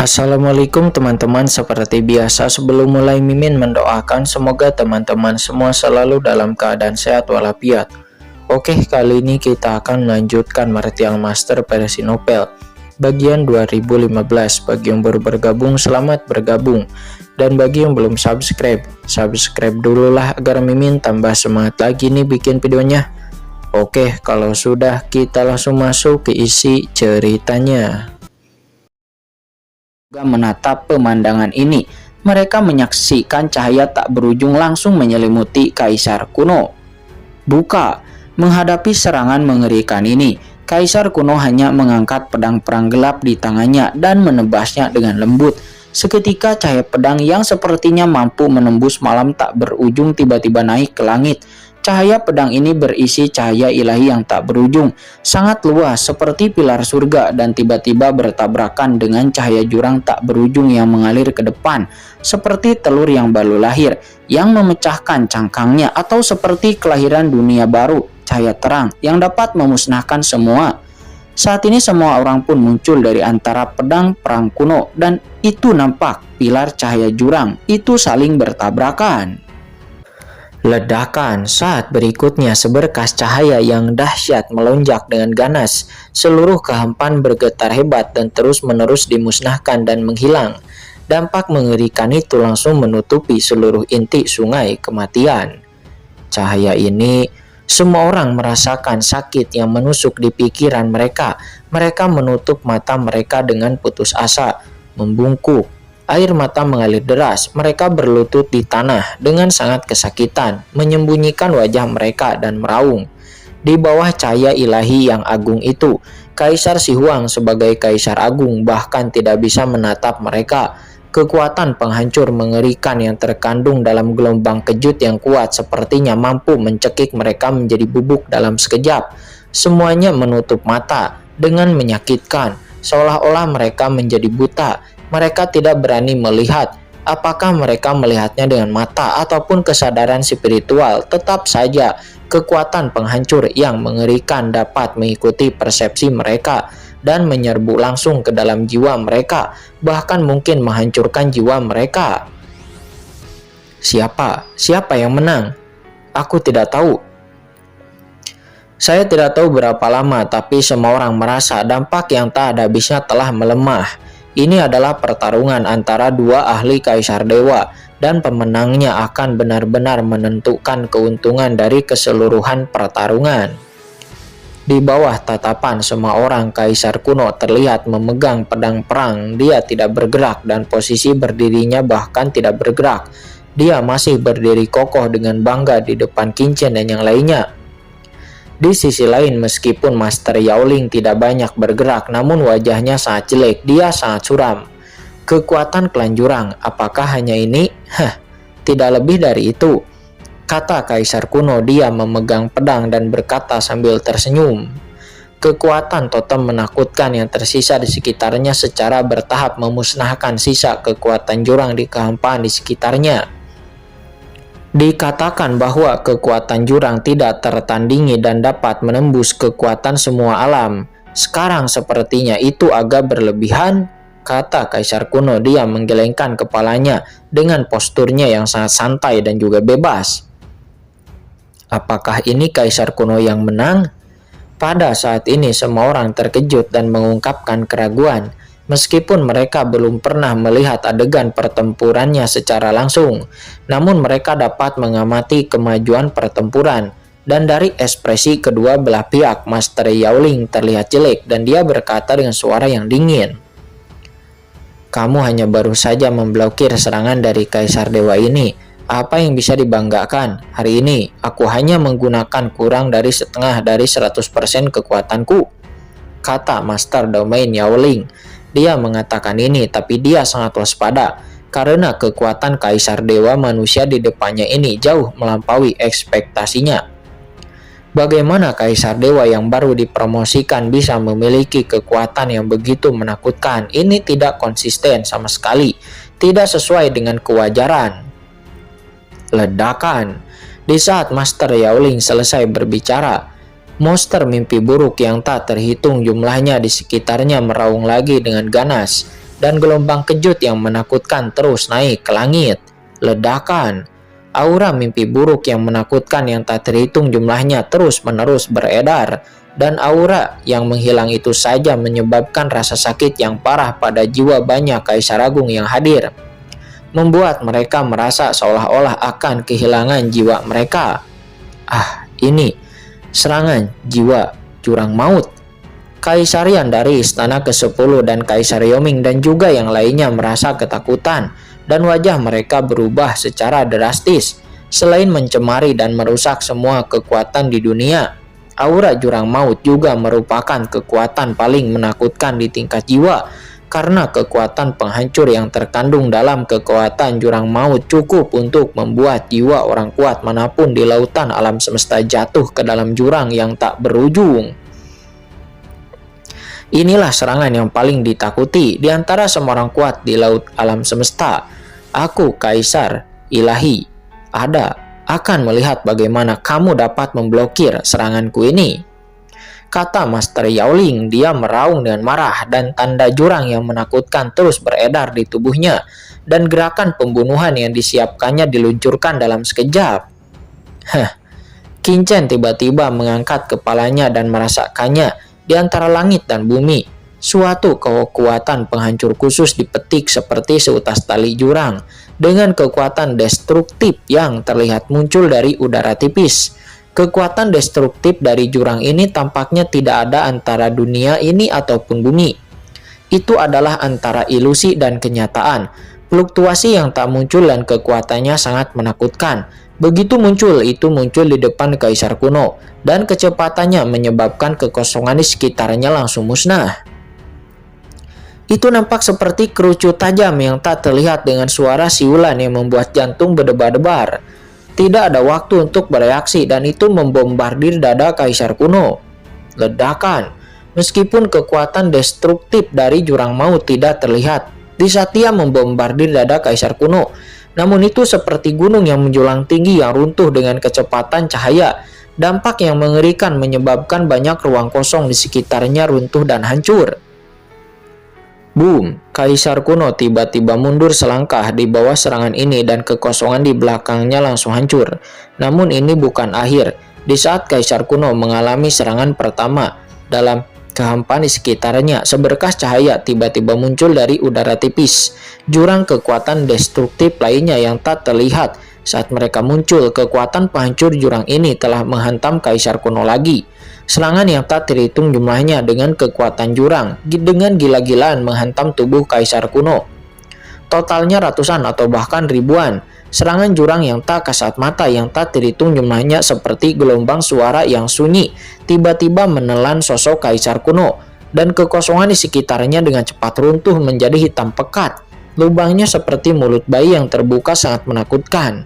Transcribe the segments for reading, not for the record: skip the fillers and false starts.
Assalamualaikum teman-teman, seperti biasa sebelum mulai Mimin mendoakan semoga teman-teman semua selalu dalam keadaan sehat walafiat. Oke, kali ini kita akan melanjutkan Martial Master versi novel bagian 2015. Bagi yang baru bergabung, selamat bergabung. Dan bagi yang belum subscribe dulu lah agar Mimin tambah semangat lagi nih bikin videonya. Oke, kalau sudah kita langsung masuk ke isi ceritanya. Menatap pemandangan ini, mereka menyaksikan cahaya tak berujung langsung menyelimuti Kaisar kuno. Buka, menghadapi serangan mengerikan ini, Kaisar kuno hanya mengangkat pedang perang gelap di tangannya dan menebasnya dengan lembut. Seketika cahaya pedang yang sepertinya mampu menembus malam tak berujung tiba-tiba naik ke langit. Cahaya pedang ini berisi cahaya ilahi yang tak berujung, sangat luas seperti pilar surga dan tiba-tiba bertabrakan dengan cahaya jurang tak berujung yang mengalir ke depan, seperti telur yang baru lahir, yang memecahkan cangkangnya atau seperti kelahiran dunia baru, cahaya terang yang dapat memusnahkan semua. Saat ini semua orang pun muncul dari antara pedang perang kuno dan itu nampak pilar cahaya jurang itu saling bertabrakan. Ledakan saat berikutnya seberkas cahaya yang dahsyat melonjak dengan ganas. Seluruh kehampaan bergetar hebat dan terus-menerus dimusnahkan dan menghilang. Dampak mengerikan itu langsung menutupi seluruh inti sungai kematian. Cahaya ini, semua orang merasakan sakit yang menusuk di pikiran mereka. Mereka menutup mata mereka dengan putus asa, membungkuk. Air mata mengalir deras, mereka berlutut di tanah dengan sangat kesakitan, menyembunyikan wajah mereka dan meraung. Di bawah cahaya ilahi yang agung itu, Kaisar Si Huang sebagai Kaisar Agung bahkan tidak bisa menatap mereka. Kekuatan penghancur mengerikan yang terkandung dalam gelombang kejut yang kuat sepertinya mampu mencekik mereka menjadi bubuk dalam sekejap. Semuanya menutup mata dengan menyakitkan, seolah-olah mereka menjadi buta. Mereka tidak berani melihat, apakah mereka melihatnya dengan mata ataupun kesadaran spiritual. Tetap saja kekuatan penghancur yang mengerikan dapat mengikuti persepsi mereka dan menyerbu langsung ke dalam jiwa mereka, bahkan mungkin menghancurkan jiwa mereka. Siapa yang menang? Aku tidak tahu. Saya tidak tahu berapa lama, tapi semua orang merasa dampak yang tak ada habisnya telah melemah. Ini adalah pertarungan antara dua ahli Kaisar Dewa dan pemenangnya akan benar-benar menentukan keuntungan dari keseluruhan pertarungan. Di bawah tatapan semua orang, Kaisar kuno terlihat memegang pedang perang. Dia tidak bergerak dan posisi berdirinya bahkan tidak bergerak. Dia masih berdiri kokoh dengan bangga di depan Qin dan yang lainnya. Di sisi lain, meskipun Master Yaoling tidak banyak bergerak, namun wajahnya sangat jelek, dia sangat suram. Kekuatan klan jurang, apakah hanya ini? Tidak lebih dari itu, kata Kaisar kuno. Dia memegang pedang dan berkata sambil tersenyum. Kekuatan totem menakutkan yang tersisa di sekitarnya secara bertahap memusnahkan sisa kekuatan jurang di kehampaan di sekitarnya. Dikatakan bahwa kekuatan jurang tidak tertandingi dan dapat menembus kekuatan semua alam. Sekarang sepertinya itu agak berlebihan, kata Kaisar kuno. Dia menggelengkan kepalanya dengan posturnya yang sangat santai dan juga bebas. Apakah ini Kaisar kuno yang menang? Pada saat ini semua orang terkejut dan mengungkapkan keraguan. Meskipun mereka belum pernah melihat adegan pertempurannya secara langsung, namun mereka dapat mengamati kemajuan pertempuran. Dan dari ekspresi kedua belah pihak, Master Yaoling terlihat jelek dan dia berkata dengan suara yang dingin. Kamu hanya baru saja memblokir serangan dari Kaisar Dewa ini. Apa yang bisa dibanggakan? Hari ini, aku hanya menggunakan kurang dari setengah dari 100% kekuatanku, kata Master Domain Yaoling. Dia mengatakan ini, tapi dia sangat waspada karena kekuatan Kaisar Dewa manusia di depannya ini jauh melampaui ekspektasinya. Bagaimana Kaisar Dewa yang baru dipromosikan bisa memiliki kekuatan yang begitu menakutkan? Ini tidak konsisten sama sekali, tidak sesuai dengan kewajaran. Ledakan. Di saat Master Yaoling selesai berbicara, monster mimpi buruk yang tak terhitung jumlahnya di sekitarnya meraung lagi dengan ganas. dan gelombang kejut yang menakutkan terus naik ke langit. Ledakan. Aura mimpi buruk yang menakutkan yang tak terhitung jumlahnya terus-menerus beredar, dan aura yang menghilang itu saja menyebabkan rasa sakit yang parah pada jiwa banyak Kaisar Agung yang hadir, membuat mereka merasa seolah-olah akan kehilangan jiwa mereka. Ini serangan jiwa jurang maut. Kaisar Yan dari Istana ke-10 dan Kaisar Yoming dan juga yang lainnya merasa ketakutan, dan wajah mereka berubah secara drastis. Selain mencemari dan merusak semua kekuatan di dunia, aura jurang maut juga merupakan kekuatan paling menakutkan di tingkat jiwa, karena kekuatan penghancur yang terkandung dalam kekuatan jurang maut cukup untuk membuat jiwa orang kuat manapun di lautan alam semesta jatuh ke dalam jurang yang tak berujung. Inilah serangan yang paling ditakuti di antara semua orang kuat di laut alam semesta. Aku, Kaisar Ilahi, akan melihat bagaimana kamu dapat memblokir seranganku ini, kata Master Yaoling. Dia meraung dengan marah, dan tanda jurang yang menakutkan terus beredar di tubuhnya, dan gerakan pembunuhan yang disiapkannya diluncurkan dalam sekejap. Qin Chen tiba-tiba mengangkat kepalanya dan merasakannya di antara langit dan bumi. Suatu kekuatan penghancur khusus dipetik seperti seutas tali jurang, dengan kekuatan destruktif yang terlihat muncul dari udara tipis. Kekuatan destruktif dari jurang ini tampaknya tidak ada antara dunia ini ataupun bumi. Itu adalah antara ilusi dan kenyataan. Fluktuasi yang tak muncul dan kekuatannya sangat menakutkan. Begitu muncul, itu muncul di depan Kaisar kuno, dan kecepatannya menyebabkan kekosongan di sekitarnya langsung musnah. Itu nampak seperti kerucut tajam yang tak terlihat dengan suara siulan yang membuat jantung berdebar-debar. Tidak ada waktu untuk bereaksi, dan itu membombardir dada Kaisar kuno. Ledakan. Meskipun kekuatan destruktif dari jurang maut tidak terlihat di saat ia membombardir dada Kaisar kuno, namun itu seperti gunung yang menjulang tinggi yang runtuh dengan kecepatan cahaya. Dampak yang mengerikan menyebabkan banyak ruang kosong di sekitarnya runtuh dan hancur. Boom! Kaisar kuno tiba-tiba mundur selangkah di bawah serangan ini, dan kekosongan di belakangnya langsung hancur. Namun ini bukan akhir. Di saat Kaisar kuno mengalami serangan pertama, dalam kehampaan di sekitarnya, seberkas cahaya tiba-tiba muncul dari udara tipis. Jurang kekuatan destruktif lainnya yang tak terlihat. Saat mereka muncul, kekuatan penghancur jurang ini telah menghantam Kaisar kuno lagi. Serangan yang tak terhitung jumlahnya dengan kekuatan jurang dengan gila-gilaan menghantam tubuh Kaisar kuno. Totalnya ratusan atau bahkan ribuan. Serangan jurang yang tak kasat mata yang tak terhitung jumlahnya seperti gelombang suara yang sunyi tiba-tiba menelan sosok Kaisar kuno, dan kekosongan di sekitarnya dengan cepat runtuh menjadi hitam pekat. Lubangnya seperti mulut bayi yang terbuka sangat menakutkan.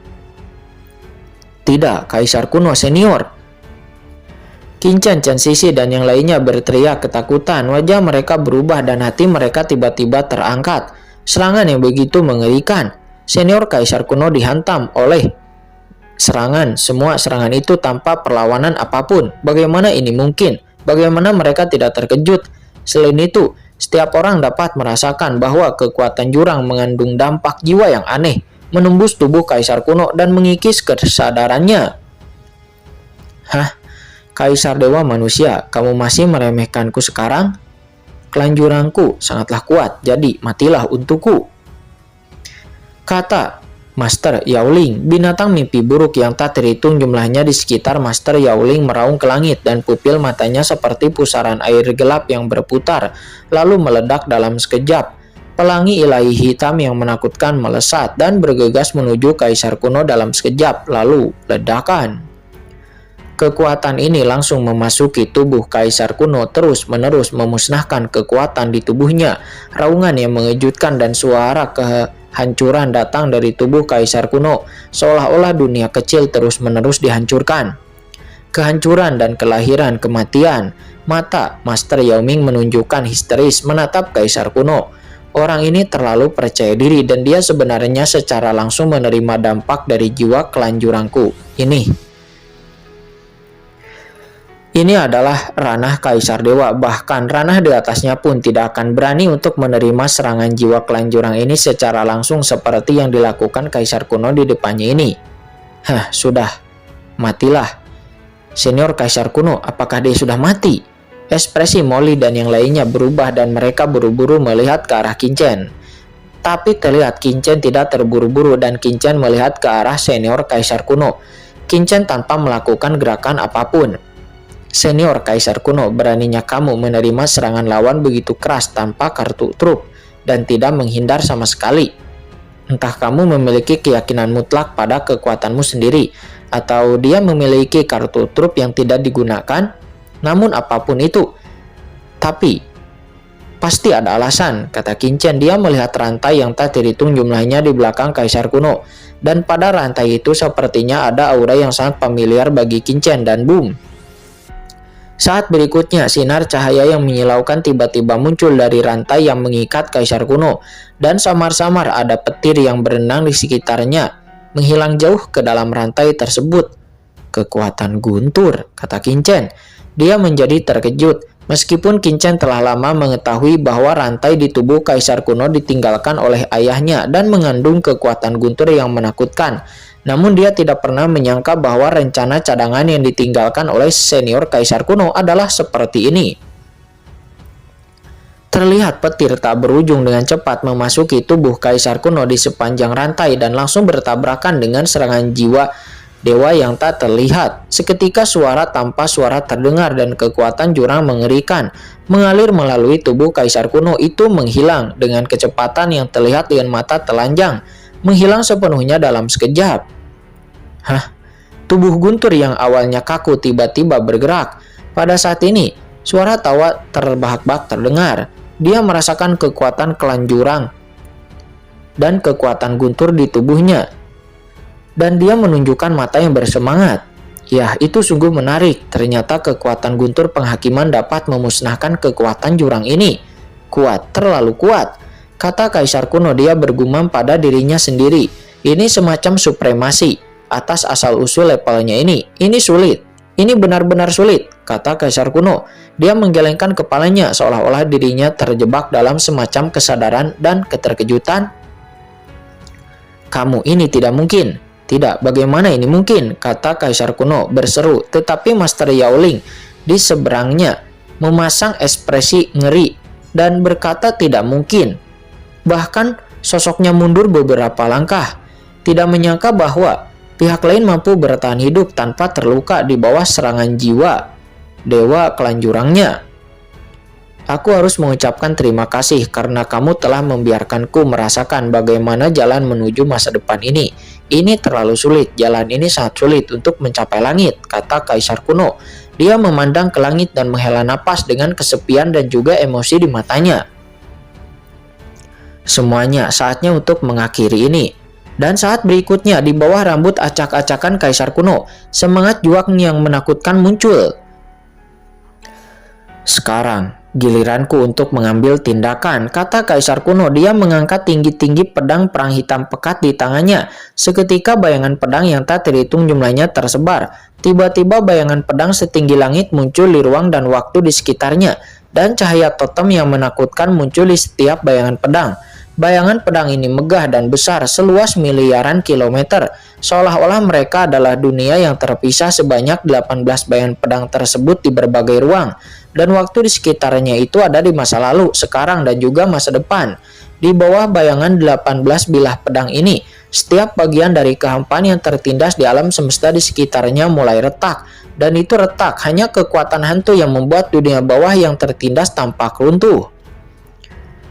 Tidak, Kaisar kuno senior! Qin Chen, Chen Sisi, dan yang lainnya berteriak ketakutan. Wajah mereka berubah dan hati mereka tiba-tiba terangkat. Serangan yang begitu mengerikan. Senior Kaisar kuno dihantam oleh serangan. Semua serangan itu tanpa perlawanan apapun. Bagaimana ini mungkin? Bagaimana mereka tidak terkejut? Selain itu, setiap orang dapat merasakan bahwa kekuatan jurang mengandung dampak jiwa yang aneh, menembus tubuh Kaisar kuno dan mengikis kesadarannya. Kaisar Dewa Manusia, kamu masih meremehkanku sekarang? Klan jurangku sangatlah kuat, jadi matilah untukku, kata Master Yaoling. Binatang mimpi buruk yang tak terhitung jumlahnya di sekitar Master Yaoling meraung ke langit, dan pupil matanya seperti pusaran air gelap yang berputar, lalu meledak dalam sekejap. Pelangi ilahi hitam yang menakutkan melesat dan bergegas menuju Kaisar kuno dalam sekejap, lalu ledakan. Kekuatan ini langsung memasuki tubuh Kaisar kuno, terus-menerus memusnahkan kekuatan di tubuhnya. Raungan yang mengejutkan dan suara kehancuran datang dari tubuh Kaisar kuno, seolah-olah dunia kecil terus-menerus dihancurkan. Kehancuran dan kelahiran kematian. Mata Master Yaoming menunjukkan histeris menatap Kaisar kuno. Orang ini terlalu percaya diri, dan dia sebenarnya secara langsung menerima dampak dari jiwa klan jurangku ini. Ini adalah ranah Kaisar Dewa, bahkan ranah di atasnya pun tidak akan berani untuk menerima serangan jiwa klan jurang ini secara langsung seperti yang dilakukan Kaisar kuno di depannya ini. Hah, sudah. Matilah. Senior Kaisar kuno, apakah dia sudah mati? Ekspresi Molly dan yang lainnya berubah dan mereka buru-buru melihat ke arah Qingchen. Tapi terlihat Qingchen tidak terburu-buru dan Qingchen melihat ke arah senior Kaisar kuno. Qingchen tanpa melakukan gerakan apapun. Senior Kaisar kuno, beraninya kamu menerima serangan lawan begitu keras tanpa kartu truf dan tidak menghindar sama sekali. Entah kamu memiliki keyakinan mutlak pada kekuatanmu sendiri, atau dia memiliki kartu truf yang tidak digunakan, namun apapun itu. Tapi, pasti ada alasan, kata Qingchen. Dia melihat rantai yang tak terhitung jumlahnya di belakang Kaisar kuno. Dan pada rantai itu sepertinya ada aura yang sangat familiar bagi Qingchen dan boom. Saat berikutnya, sinar cahaya yang menyilaukan tiba-tiba muncul dari rantai yang mengikat Kaisar kuno, dan samar-samar ada petir yang berenang di sekitarnya, menghilang jauh ke dalam rantai tersebut. Kekuatan guntur, kata Qingchen. Dia menjadi terkejut, meskipun Qingchen telah lama mengetahui bahwa rantai di tubuh Kaisar kuno ditinggalkan oleh ayahnya dan mengandung kekuatan guntur yang menakutkan. Namun dia tidak pernah menyangka bahwa rencana cadangan yang ditinggalkan oleh senior Kaisar kuno adalah seperti ini. Terlihat petir tak berujung dengan cepat memasuki tubuh Kaisar kuno di sepanjang rantai dan langsung bertabrakan dengan serangan jiwa dewa yang tak terlihat. Seketika suara tanpa suara terdengar dan kekuatan jurang mengerikan mengalir melalui tubuh Kaisar kuno itu menghilang dengan kecepatan yang terlihat dengan mata telanjang. Menghilang sepenuhnya dalam sekejap. Hah? Tubuh guntur yang awalnya kaku tiba-tiba bergerak. Pada saat ini, suara tawa terbahak-bahak terdengar. Dia merasakan kekuatan klan jurang dan kekuatan guntur di tubuhnya. Dan dia menunjukkan mata yang bersemangat. Ya, itu sungguh menarik. Ternyata kekuatan guntur penghakiman dapat memusnahkan kekuatan jurang ini. Kuat, terlalu kuat. Kata Kaisar kuno, dia bergumam pada dirinya sendiri. Ini semacam supremasi atas asal-usul levelnya ini. Ini sulit. Ini benar-benar sulit, kata Kaisar kuno. Dia menggelengkan kepalanya seolah-olah dirinya terjebak dalam semacam kesadaran dan keterkejutan. Kamu, ini tidak mungkin. Tidak, bagaimana ini mungkin? Kata Kaisar kuno berseru. Tetapi Master Yaoling di seberangnya memasang ekspresi ngeri dan berkata tidak mungkin. Bahkan sosoknya mundur beberapa langkah, tidak menyangka bahwa pihak lain mampu bertahan hidup tanpa terluka di bawah serangan jiwa dewa klan jurangnya. Aku harus mengucapkan terima kasih karena kamu telah membiarkanku merasakan bagaimana jalan menuju masa depan ini. Ini terlalu sulit, jalan ini sangat sulit untuk mencapai langit, kata Kaisar kuno. Dia memandang ke langit dan menghela napas dengan kesepian dan juga emosi di matanya. Semuanya saatnya untuk mengakhiri ini. Dan saat berikutnya di bawah rambut acak-acakan Kaisar kuno, semangat juang yang menakutkan muncul. Sekarang giliranku untuk mengambil tindakan, kata Kaisar kuno. Dia mengangkat tinggi-tinggi pedang perang hitam pekat di tangannya. Seketika bayangan pedang yang tak terhitung jumlahnya tersebar. Tiba-tiba bayangan pedang setinggi langit muncul di ruang dan waktu di sekitarnya. Dan cahaya totem yang menakutkan muncul di setiap bayangan pedang. Bayangan pedang ini megah dan besar seluas miliaran kilometer. Seolah-olah mereka adalah dunia yang terpisah. Sebanyak 18 bayangan pedang tersebut di berbagai ruang. Dan waktu di sekitarnya itu ada di masa lalu, sekarang, dan juga masa depan. Di bawah bayangan 18 bilah pedang ini, setiap bagian dari kehampaan yang tertindas di alam semesta di sekitarnya mulai retak. Dan itu retak hanya kekuatan hantu yang membuat dunia bawah yang tertindas tampak runtuh.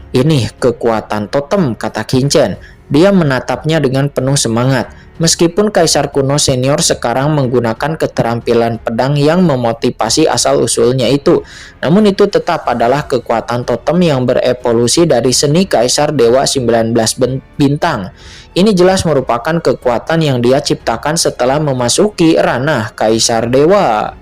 Ini kekuatan totem, kata Qingchen. Dia menatapnya dengan penuh semangat. Meskipun Kaisar kuno senior sekarang menggunakan keterampilan pedang yang memotivasi asal-usulnya itu, namun itu tetap adalah kekuatan totem yang berevolusi dari seni Kaisar Dewa 19 bintang. Ini jelas merupakan kekuatan yang dia ciptakan setelah memasuki ranah Kaisar Dewa.